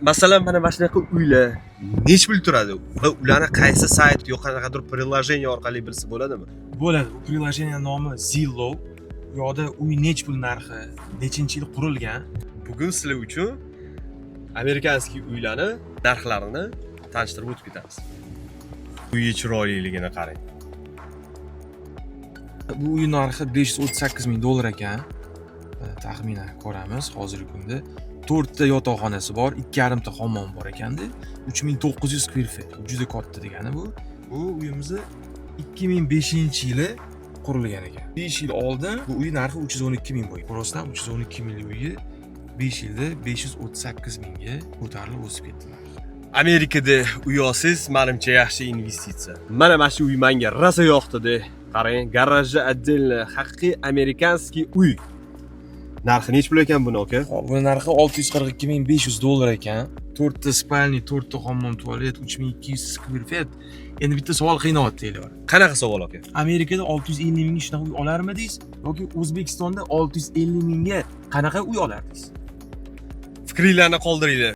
Masalan, mana shunaqa uylar nech pul turadi va ularni qaysi sayt yoki qanaqadir приложение orqali bilsa bo'ladimi? Bo'ladi. Bu приложение nomi Zillow. Bu yoqda uy nech pul narxi, nechinchi yil qurilgan. Bugun sizlar uchun amerikanskiy uylarni narxlarini tanishtirib o'tib ketamiz. Uyi chiroyliligini qarang. Bu uy narxi $538,000 ekan. Taxminan ko'ramiz hozirgi kunda. 4 ta yotoqxonasi bor, 2,5 ta hammom bor ekanda. 3900 kvadrat. Juda katta degani bu. Bu uyimiz 2005-yili qurilgan ekan. 5 yil oldin bu uy narxi 312,000 bo'lgan. Rostdan 312,000 uyi 5 yilda 538,000 ga ko'tarilib o'sib ketdi. Amerikada uy olsangiz, menimcha yaxshi investitsiya. Mana shu uy menga rosa yoqdi-da. Qarang, garajda отдельно haqiqiy amerikanskiy uy. Narxi nech pul ekan buni aka? Bu narxi $642,500 ekan. 4 ta spalni, 4 ta hammom, tualet, 3200 kvadrat. Endi bitta savol qiynayapti elar. Qanaqa savol aka? Amerikada 650 mingga shunaqa uy olarmidingiz yoki O'zbekistonda 650 mingga qanaqa uy olardingiz? Fikringlarni qoldiringlar.